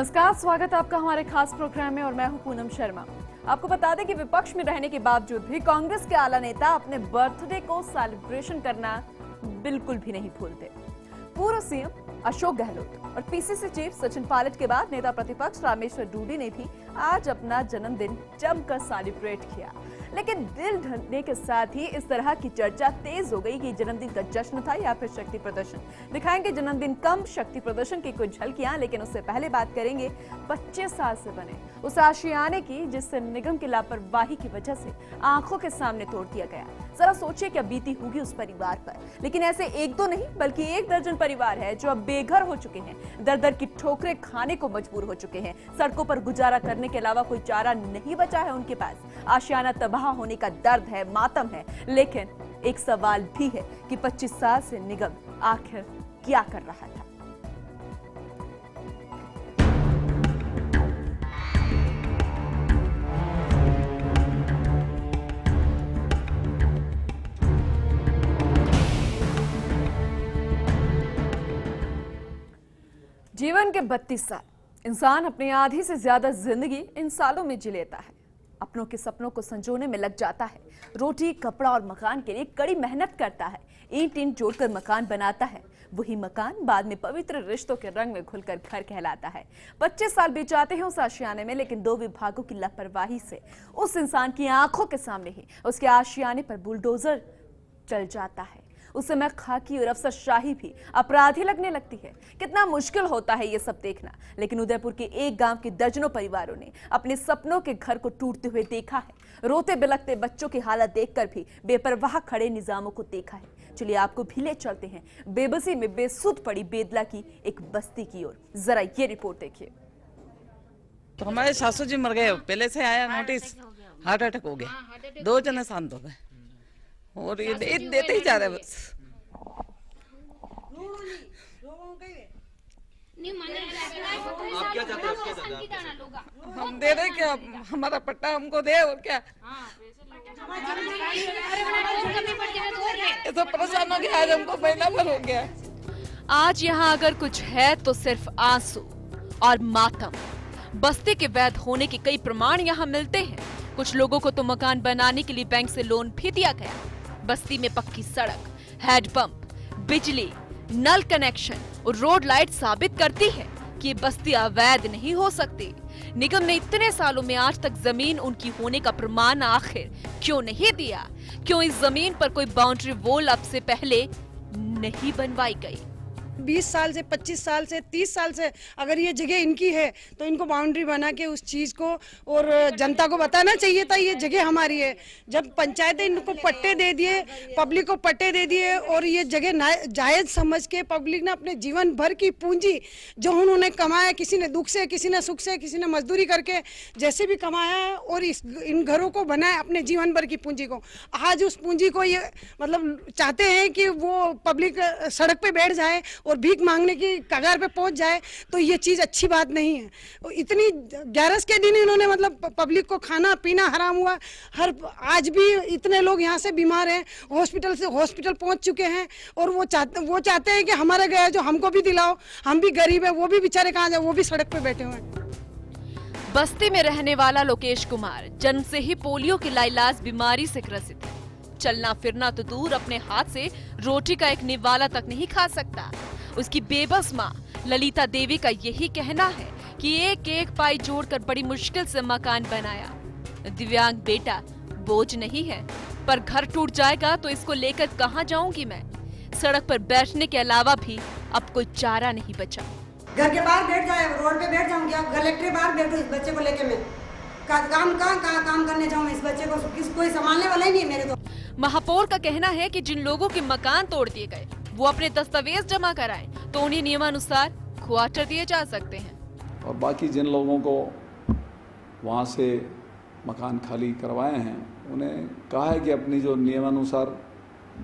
नमस्कार, स्वागत है आपका हमारे खास प्रोग्राम में और मैं हूं पूनम शर्मा। आपको बता दें कि विपक्ष में रहने के बावजूद भी कांग्रेस के आला नेता अपने बर्थडे को सेलिब्रेशन करना बिल्कुल भी नहीं भूलते। पूर्व सीएम अशोक गहलोत और पीसीसी चीफ सचिन पायलट के बाद नेता प्रतिपक्ष रामेश्वर डूडी ने भी आज अपना जन्मदिन जमकर सेलिब्रेट किया। लेकिन दिल ढलने के साथ ही इस तरह की चर्चा तेज हो गई कि जन्मदिन का जश्न था या फिर शक्ति प्रदर्शन। दिखाएंगे जन्मदिन कम शक्ति प्रदर्शन की कुछ झलकियां, लेकिन उससे पहले बात करेंगे 25 साल से बने उस आशियाने की जिससे निगम की लापरवाही की वजह से आंखों के सामने तोड़ दिया गया। जरा सोचिए क्या बीती होगी उस परिवार पर। लेकिन ऐसे एक दो नहीं बल्कि 1 दर्जन परिवार है जो अब बेघर हो चुके हैं, दर दर की ठोकरें खाने को मजबूर हो चुके हैं। सड़कों पर गुजारा करने के अलावा कोई चारा नहीं बचा है उनके पास। आशियाना तबाह होने का दर्द है, मातम है। लेकिन एक सवाल भी है कि 25 साल से निगम आखिर क्या कर रहा था। जीवन के 32 साल, इंसान अपनी आधी से ज्यादा जिंदगी इन सालों में जी लेता है। अपनों के सपनों को संजोने में लग जाता है, रोटी कपड़ा और मकान के लिए कड़ी मेहनत करता है, ईंट जोड़कर मकान बनाता है। वही मकान बाद में पवित्र रिश्तों के रंग में घुलकर घर कहलाता है। 25 साल बीत जाते हैं उस आशियाने में, लेकिन 2 विभागों की लापरवाही से उस इंसान की आंखों के सामने ही उसके आशियाने पर बुलडोजर चल जाता है। उस समय खाकी और अफसरशाही भी अपराधी लगने लगती है। कितना मुश्किल होता है ये सब देखना। लेकिन उदयपुर के एक गांव के दर्जनों परिवारों ने अपने सपनों के घर को टूटते हुए देखा है। रोते बिलखते बच्चों की हालत देखकर भी बेपरवाह खड़े निजामों को देखा है। चलिए आपको भी ले चलते हैं बेबसी में बेसुध पड़ी बेदला की एक बस्ती की ओर। जरा ये रिपोर्ट देखिए। तो हमारे सासू जी मर गए, पहले से आया नोटिस, हार्ट अटैक हो गया, 2 जने शांत हो गए और ये देते ही जा रहे बस। आप क्या चाहते हैं? हम दे रहे क्या, हमारा पट्टा हमको दे और क्या। ये तो परेशान हो गया, आज हमको महीना भर हो गया। आज यहाँ अगर कुछ है तो सिर्फ आंसू और मातम। बस्ती के वैध होने के कई प्रमाण यहाँ मिलते हैं। कुछ लोगों को तो मकान बनाने के लिए बैंक से लोन भी दिया गया। बस्ती में पक्की सड़क, हैंडपंप, बिजली, नल कनेक्शन और रोड लाइट साबित करती है कि ये बस्ती अवैध नहीं हो सकती। निगम ने इतने सालों में आज तक जमीन उनकी होने का प्रमाण आखिर क्यों नहीं दिया? क्यों इस जमीन पर कोई बाउंड्री वॉल अब से पहले नहीं बनवाई गई? 20 साल से 25 साल से 30 साल से अगर ये जगह इनकी है तो इनको बाउंड्री बना के उस चीज़ को और जनता को बताना चाहिए था ये जगह हमारी है। जब पंचायतें इनको पट्टे दे दिए, पब्लिक को पट्टे दे दिए और ये जगह जायज़ समझ के पब्लिक ने अपने जीवन भर की पूंजी जो उन्होंने कमाया, किसी ने दुख से, किसी ने सुख से, किसी ने मजदूरी करके जैसे भी कमाया है और इन घरों को बनाया अपने जीवन भर की पूंजी को, आज उस पूंजी को ये मतलब चाहते हैं कि वो पब्लिक सड़क पे बैठ जाए और भीख मांगने की कगार पे पहुंच जाए, तो ये चीज़ अच्छी बात नहीं है। इतनी 11 के दिन इन्होंने मतलब पब्लिक को खाना पीना हराम हुआ। आज भी इतने लोग यहाँ से बीमार हैं, हॉस्पिटल पहुंच चुके हैं और वो चाहते हैं कि हमारा गया जो हमको भी दिलाओ। हम भी गरीब है, वो भी बेचारे कहाँ जाए, वो भी सड़क पे बैठे हुए हैं। बस्ती में रहने वाला लोकेश कुमार जन्म से ही पोलियो की लाइलाज बीमारी से ग्रसित है। चलना फिरना तो दूर, अपने हाथ से रोटी का एक निवाला तक नहीं खा सकता। उसकी बेबस माँ ललिता देवी का यही कहना है कि एक एक पाई जोड़कर बड़ी मुश्किल से मकान बनाया। दिव्यांग बेटा बोझ नहीं है, पर घर टूट जाएगा तो इसको लेकर कहाँ जाऊंगी मैं? सड़क पर बैठने के अलावा भी अब कोई चारा नहीं बचा। घर के बाहर बैठ जाए, रोड पे बैठ जाऊंगी, अब कलेक्टर के बाहर बैठो, इस बच्चे को लेके मैं काम करने जाऊँ? इस बच्चे को कोई संभालने वाला ही नहीं है मेरे तो। महापौर का कहना है कि जिन लोगों के मकान तोड़ दिए गए वो अपने दस्तावेज जमा कराएं तो उन्हें नियमानुसार क्वार्टर दिए जा सकते हैं। और बाकी जिन लोगों को वहाँ से मकान खाली करवाए हैं उन्हें कहा है कि अपनी जो नियमानुसार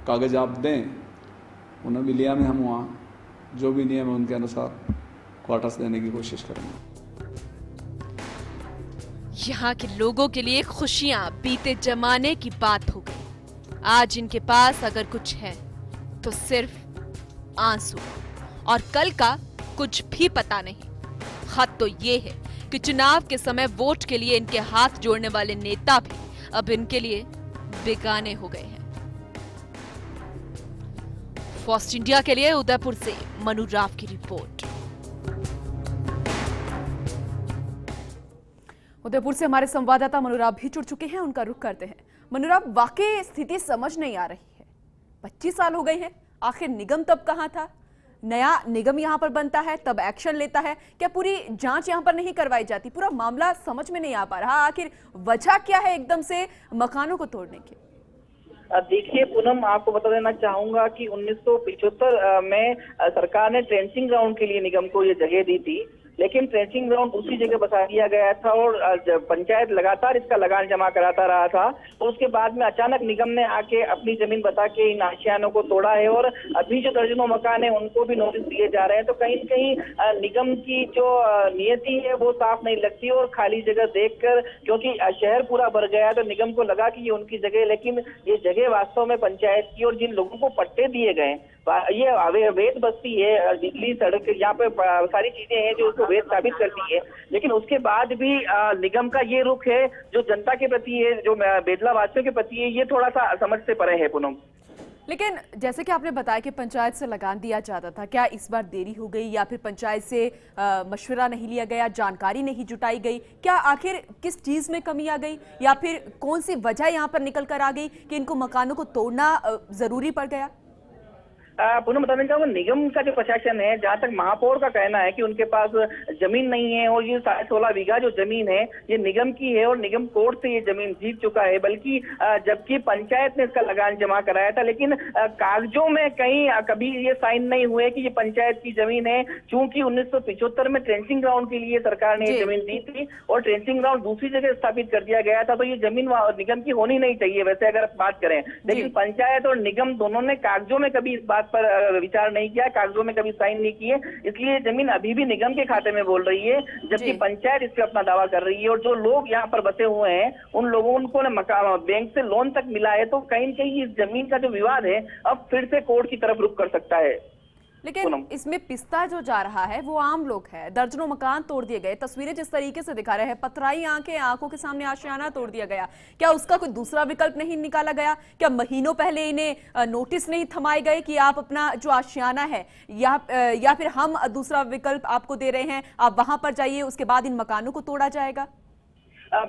कागज आप दें, उन्हें भी लिया में हम वहाँ जो भी नियम है उनके अनुसार क्वार्टर्स देने की कोशिश करेंगे। यहाँ के लोगों के लिए खुशियां बीते जमाने की बात हो गई। आज इनके पास अगर कुछ है तो सिर्फ आंसू, और कल का कुछ भी पता नहीं। हद तो ये है कि चुनाव के समय वोट के लिए इनके हाथ जोड़ने वाले नेता भी अब इनके लिए बेगाने हो गए हैं। फर्स्ट इंडिया के लिए उदयपुर से मनु राव की रिपोर्ट। उदयपुर से हमारे संवाददाता मनु राव भी जुड़ चुके हैं, उनका रुख करते हैं। मनु राव, वाकई स्थिति समझ नहीं आ रही है। 25 साल हो गए हैं, आखिर निगम तब कहां था? नया निगम यहां पर बनता है तब एक्शन लेता है, क्या पूरी जांच यहां पर नहीं करवाई जाती? पूरा मामला समझ में नहीं आ पा रहा। आखिर वजह क्या है एकदम से मकानों को तोड़ने की? देखिए पूनम, आपको बता देना चाहूंगा कि 1975 में सरकार ने ट्रेंचिंग ग्राउंड के लिए निगम को ये जगह दी थी, लेकिन ट्रेंचिंग ग्राउंड दूसरी जगह बसा दिया गया था और पंचायत लगातार इसका लगान जमा कराता रहा था। और उसके बाद में अचानक निगम ने आके अपनी जमीन बता के इन आशियानों को तोड़ा है और अभी जो दर्जनों मकान है उनको भी नोटिस दिए जा रहे हैं। तो कहीं न कहीं निगम की जो नियति है वो साफ नहीं लगती और खाली जगह देखकर, क्योंकि शहर पूरा भर गया तो निगम को लगा कि ये उनकी जगह है, लेकिन ये जगह वास्तव में पंचायत की। और जिन लोगों को पट्टे दिए गए, ये अवैध बस्ती है, बिजली, सड़क, यहाँ पे सारी चीजें हैं जो उसको वैध साबित करती है। लेकिन उसके बाद भी निगम का ये रुख है जो जनता के प्रति है, जो बेदला वासियों के प्रति है, ये थोड़ा सा समझ से परे है पूनम। लेकिन जैसे कि आपने बताया कि पंचायत से लगान दिया जाता था, क्या इस बार देरी हो गई या फिर पंचायत से मशवरा नहीं लिया गया, जानकारी नहीं जुटाई गई? क्या आखिर किस चीज में कमी आ गई या फिर कौन सी वजह यहाँ पर निकल कर आ गई कि इनको मकानों को तोड़ना जरूरी पड़ गया? पुनः बताना चाहूंगा, निगम का जो प्रशासन है, जहां तक महापौर का कहना है कि उनके पास जमीन नहीं है और ये 16.5 बीघा जो जमीन है ये निगम की है और निगम कोर्ट से ये जमीन जीत चुका है, बल्कि जबकि पंचायत ने इसका लगान जमा कराया था। लेकिन कागजों में कहीं कभी ये साइन नहीं हुए कि ये पंचायत की जमीन है, क्योंकि 1975 में ट्रेंचिंग ग्राउंड के लिए सरकार ने ये जमीन दी थी और ट्रेंचिंग ग्राउंड दूसरी जगह स्थापित कर दिया गया था, तो ये जमीन निगम की होनी नहीं चाहिए वैसे अगर बात करें। लेकिन पंचायत और निगम दोनों ने कागजों में कभी इस बात पर विचार नहीं किया, कागजों में कभी साइन नहीं किए, इसलिए जमीन अभी भी निगम के खाते में बोल रही है, जबकि पंचायत इस पे अपना दावा कर रही है। और जो लोग यहाँ पर बसे हुए हैं उन लोगों को बैंक से लोन तक मिला है, तो कहीं न कहीं इस जमीन का जो विवाद है अब फिर से कोर्ट की तरफ रुख कर सकता है। लेकिन इसमें पिस्ता जो जा रहा है वो आम लोग है। दर्जनों मकान तोड़ दिए गए, तस्वीरें जिस तरीके से दिखा रहे हैं, पथराई आंखों के सामने आशियाना तोड़ दिया गया। क्या उसका कोई दूसरा विकल्प नहीं निकाला गया? क्या महीनों पहले इन्हें नोटिस नहीं थमाए गए कि आप अपना जो आशियाना है या फिर हम दूसरा विकल्प आपको दे रहे हैं, आप वहां पर जाइए, उसके बाद इन मकानों को तोड़ा जाएगा?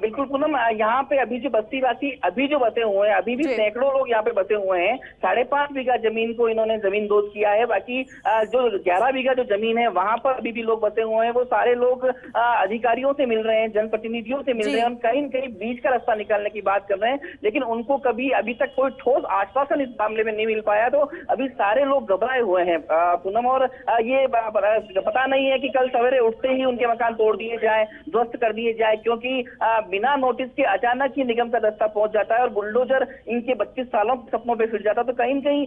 बिल्कुल पूनम, यहाँ पे अभी जो बस्तीवासी अभी जो बसे हुए हैं, अभी भी सैकड़ों लोग यहाँ पे बसे हुए हैं। 5.5 बीघा जमीन को इन्होंने जमीन दोस्त किया है, बाकी जो 11 बीघा जो जमीन है वहां पर अभी भी लोग बसे हुए हैं। वो सारे लोग अधिकारियों से मिल रहे हैं, जनप्रतिनिधियों से मिल रहे हैं, कहीं न कहीं बीच का रास्ता निकालने की बात कर रहे हैं, लेकिन उनको कभी अभी तक कोई ठोस आश्वासन इस मामले में नहीं मिल पाया। तो अभी सारे लोग घबराए हुए हैं पूनम, और ये पता नहीं है कि कल सवेरे उठते ही उनके मकान तोड़ दिए जाए, ध्वस्त कर दिए जाए, क्योंकि बिना नोटिस के अचानक ही निगम का दस्ता पहुंच जाता है और बुलडोजर इनके 25 सालों के सपनों पे फिर जाता है। तो कहीं न कहीं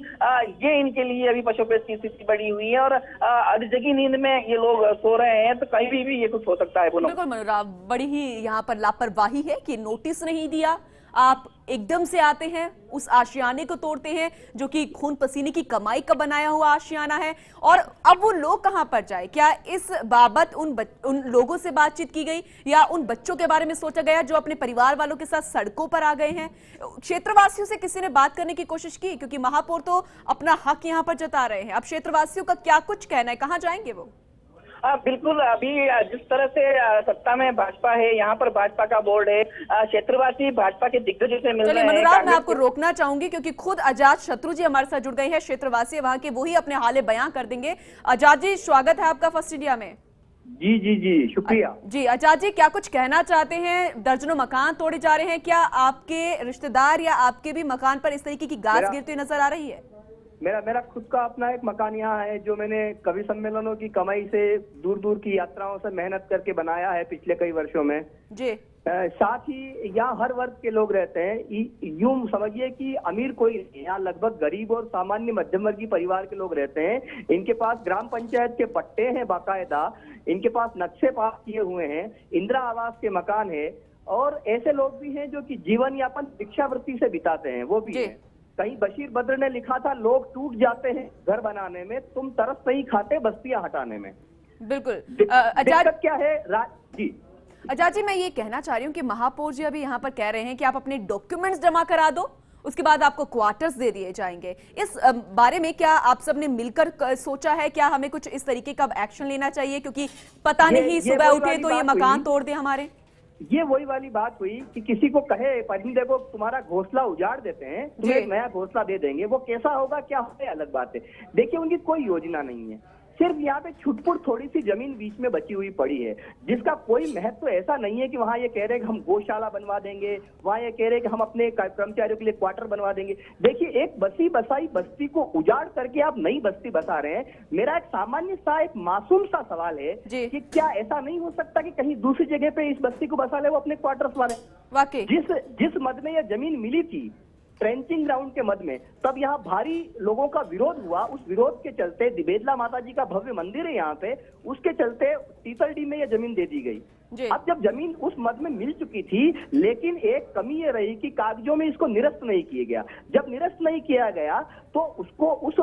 ये इनके लिए अभी पशुपेश की स्थिति बड़ी हुई है और अधजगी नींद में ये लोग सो रहे हैं, तो कहीं भी ये कुछ हो सकता है। बिल्कुल मनु राव, बड़ी ही यहाँ पर लापरवाही है कि नोटिस नहीं दिया, आप एकदम से आते हैं, उस आशियाने को तोड़ते हैं जो कि खून पसीने की कमाई का बनाया हुआ आशियाना है। और अब वो लोग कहां पर जाए? क्या इस बाबत उन लोगों से बातचीत की गई या उन बच्चों के बारे में सोचा गया जो अपने परिवार वालों के साथ सड़कों पर आ गए हैं? क्षेत्रवासियों से किसी ने बात करने की कोशिश की? क्योंकि महापौर तो अपना हक यहां पर जता रहे हैं, अब क्षेत्रवासियों का क्या कुछ कहना है, कहां जाएंगे वो? बिल्कुल, अभी जिस तरह से सत्ता में भाजपा है, यहाँ पर भाजपा का बोर्ड है, क्षेत्रवासी भाजपा के दिग्गजों से मिल रहे हैं। मनु राव, मैं आपको रोकना चाहूंगी क्योंकि खुद आजाद शत्रु जी हमारे साथ जुड़ गए हैं, क्षेत्रवासी वहां के, वही अपने हाले बयां कर देंगे। आजाद जी, स्वागत है आपका फर्स्ट इंडिया में। जी जी जी, शुक्रिया जी। आजाद जी, क्या कुछ कहना चाहते हैं? दर्जनों मकान तोड़े जा रहे हैं, क्या आपके रिश्तेदार या आपके भी मकान पर इस तरीके की गाज गिरती नजर आ रही है? मेरा खुद का अपना एक मकान यहाँ है जो मैंने कवि सम्मेलनों की कमाई से दूर दूर की यात्राओं से मेहनत करके बनाया है पिछले कई वर्षों में जी। साथ ही यहाँ हर वर्ग के लोग रहते हैं, यूं समझिए कि अमीर कोई नहीं, यहाँ लगभग गरीब और सामान्य मध्यम वर्गीय परिवार के लोग रहते हैं। इनके पास ग्राम पंचायत के पट्टे हैं बाकायदा, इनके पास नक्शे पास किए हुए हैं, इंदिरा आवास के मकान है, और ऐसे लोग भी हैं जो कि जीवन यापन भिक्षावृत्ति से बिताते हैं, वो भी हैं। कहीं बशीर बद्र ने लिखा था, लोग टूट जाते हैं घर बनाने में, तुम तरस नहीं खाते बस्तियां हटाने में। बिल्कुल। दिक्कत क्या है जी आजाद जी, मैं ये कहना चाह रही हूँ कि महापौर जी अभी यहाँ पर कह रहे हैं कि आप अपने डॉक्यूमेंट्स जमा करा दो, उसके बाद आपको क्वार्टर्स दे दिए जाएंगे। इस बारे में क्या आप सबने मिलकर सोचा है? क्या हमें कुछ इस तरीके का एक्शन लेना चाहिए? क्योंकि पता नहीं सुबह उठे तो ये मकान तोड़ दे हमारे। ये वही वाली बात हुई कि किसी को कहे परिंदे को तुम्हारा घोंसला उजाड़ देते हैं, तुम्हें एक नया घोंसला दे देंगे, वो कैसा होगा क्या होगा अलग बात है। देखिए उनकी कोई योजना नहीं है, सिर्फ यहाँ पे छुटपुट थोड़ी सी जमीन बीच में बची हुई पड़ी है जिसका कोई महत्व ऐसा नहीं है कि वहाँ ये कह रहे हैं कि हम गौशाला बनवा देंगे, वहाँ ये कह रहे हैं कि हम अपने कर्मचारियों के लिए क्वार्टर बनवा देंगे। देखिए एक बसी बसाई बस्ती को उजाड़ करके आप नई बस्ती बसा रहे हैं। मेरा एक सामान्य सा एक मासूम सा सवाल है कि क्या ऐसा नहीं हो सकता कि कहीं दूसरी जगह पे इस बस्ती को बसा ले, वो अपने क्वार्टर्स वाले। वाकई जिस मद में यह जमीन मिली थी ट्रेंचिंग ग्राउंड के मद में, तब यहाँ भारी लोगों का विरोध हुआ। उस विरोध के चलते दिबेदला माता जी का भव्य मंदिर है यहाँ पे, उसके चलते तीसरडी में यह जमीन दे दी गई। अब जब जमीन उस मद में मिल चुकी थी, लेकिन एक कमी ये रही कि कागजों में इसको निरस्त नहीं किया गया। जब निरस्त नहीं किया गया तो उसको उस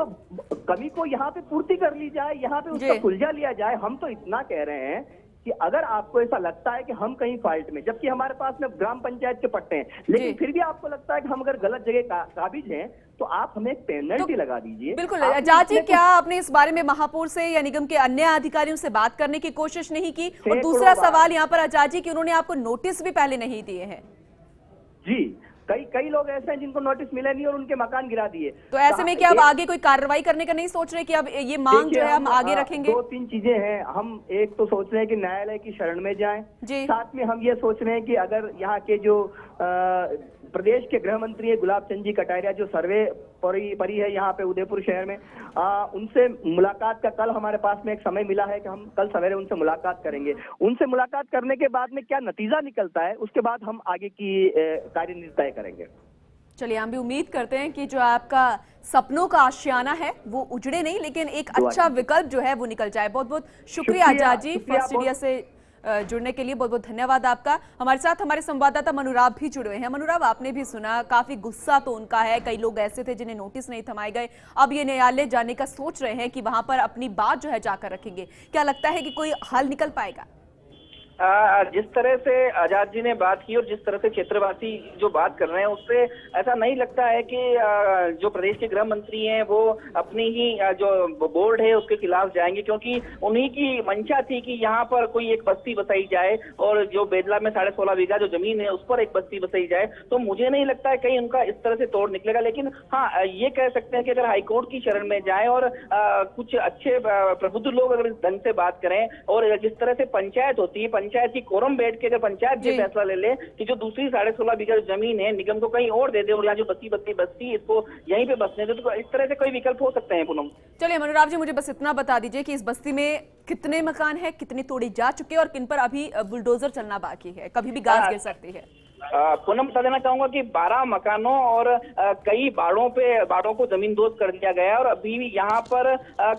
कमी को यहाँ पे पूर्ति कर ली जाए, यहाँ पे उसका सुलझा लिया जाए। हम तो इतना कह रहे हैं कि अगर आपको ऐसा लगता है कि हम कहीं फॉल्ट में, जबकि हमारे पास में ग्राम पंचायत के पट्टे हैं, लेकिन फिर भी आपको लगता है कि हम अगर गलत जगह काबिज हैं, तो आप हमें एक पेनल्टी लगा दीजिए। बिल्कुल। आजाद जी, क्या आपने इस बारे में महापौर से या निगम के अन्य अधिकारियों से बात करने की कोशिश नहीं की? और दूसरा सवाल यहाँ पर आजाद जी कि उन्होंने आपको नोटिस भी पहले नहीं दिए हैं। जी कई लोग ऐसे हैं जिनको नोटिस मिले नहीं और उनके मकान गिरा दिए। तो ऐसे में क्या अब आगे कोई कार्रवाई करने का नहीं सोच रहे कि अब ये मांग जो है हम आगे रखेंगे? 2-3 चीजें हैं। हम एक तो सोच रहे हैं कि न्यायालय की शरण में जाएं, साथ में हम ये सोच रहे हैं कि अगर यहाँ के जो प्रदेश के गृह मंत्री है गुलाब चंद जी कटारिया, जो सर्वे परी है यहाँ पे उदयपुर शहर में, उनसे मुलाकात का कल हमारे पास में एक समय मिला है कि हम कल सवेरे उनसे मुलाकात करेंगे। उनसे मुलाकात करने के बाद में क्या नतीजा निकलता है, उसके बाद हम आगे की कार्यनीति तय करेंगे। चलिए, हम भी उम्मीद करते हैं कि जो आपका सपनों का आशियाना है वो उजड़े नहीं, लेकिन एक अच्छा विकल्प जो है वो निकल जाए। बहुत बहुत शुक्रिया आजाद जी, फर्स्ट इंडिया से जुड़ने के लिए बहुत बहुत धन्यवाद आपका। हमारे साथ हमारे संवाददाता मनुराव भी जुड़े हुए हैं। मनुराव, आपने भी सुना, काफी गुस्सा तो उनका है। कई लोग ऐसे थे जिन्हें नोटिस नहीं थमाए गए, अब ये न्यायालय जाने का सोच रहे हैं कि वहां पर अपनी बात जो है जाकर रखेंगे। क्या लगता है कि कोई हल निकल पाएगा? जिस तरह से आजाद जी ने बात की और जिस तरह से क्षेत्रवासी जो बात कर रहे हैं, उससे ऐसा नहीं लगता है कि जो प्रदेश के गृह मंत्री हैं वो अपनी ही जो बोर्ड है उसके खिलाफ जाएंगे, क्योंकि उन्हीं की मंशा थी कि यहाँ पर कोई एक बस्ती बसाई जाए और जो बेदला में 16.5 बीघा जो जमीन है उस पर एक बस्ती बसाई जाए। तो मुझे नहीं लगता है कहीं उनका इस तरह से तोड़ निकलेगा। लेकिन हाँ, ये कह सकते हैं कि अगर हाईकोर्ट की शरण में जाए और कुछ अच्छे प्रबुद्ध लोग अगर इस ढंग से बात करें, और जिस तरह से पंचायत होती है, पंचायत की कोरम बैठ के अगर पंचायत ये फैसला ले ले कि जो दूसरी 16.5 बीघा जमीन है निगम को कहीं और दे दे और यहाँ जो बस्ती इसको यहीं पे बसने दे, तो इस तरह से कोई विकल्प हो सकते हैं। पूनम, चलिए मनुराव जी, मुझे बस इतना बता दीजिए कि इस बस्ती में कितने मकान हैं, कितने तोड़े जा चुके हैं और किन पर अभी बुलडोजर चलना बाकी है, कभी भी गाज गिर सकती है? पूनम, बता देना चाहूंगा कि 12 मकानों और कई बाड़ों को जमींदोज कर दिया गया है और अभी भी यहाँ पर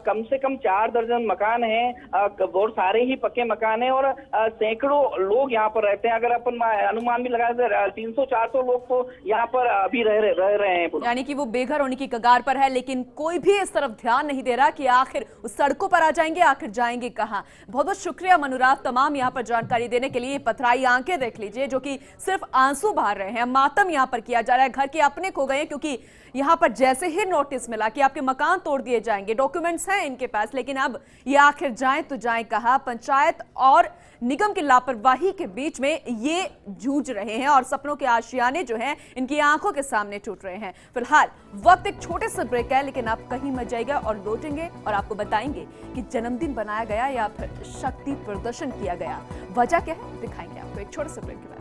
कम से कम 4 दर्जन मकान हैं और सारे ही पक्के मकान हैं और सैकड़ों लोग यहाँ पर रहते हैं। अगर अपन अनुमान भी लगाए तो 300-400 लोग तो यहाँ पर अभी रह रहे हैं। यानी कि वो बेघर होने की कगार पर है, लेकिन कोई भी इस तरफ ध्यान नहीं दे रहा कि आखिर उस सड़कों पर आ जाएंगे, आखिर जाएंगे कहाँ। बहुत बहुत शुक्रिया मनुराव तमाम यहाँ पर जानकारी देने के लिए। पथराई आंखें देख लीजिए, जो कि सिर्फ आंसू बहा रहे हैं। मातम यहाँ पर किया जा रहा है, घर के अपने खो गए, क्योंकि यहाँ पर जैसे ही नोटिस मिला कि आपके मकान तोड़ दिए जाएंगे, डॉक्यूमेंट्स हैं इनके पास, लेकिन अब ये आखिर जाएं तो जाएं कहां। पंचायत और निगम की लापरवाही के बीच में ये जूझ रहे हैं और सपनों के आशियाने जो हैं इनकी आंखों के सामने टूट रहे हैं। फिलहाल वक्त एक छोटे से ब्रेक है, लेकिन आप कहीं मत जाइएगा और लौटेंगे और आपको बताएंगे कि जन्मदिन बनाया गया या फिर शक्ति प्रदर्शन किया गया। वजह क्या है दिखाएंगे आपको एक छोटे से ब्रेक के बाद।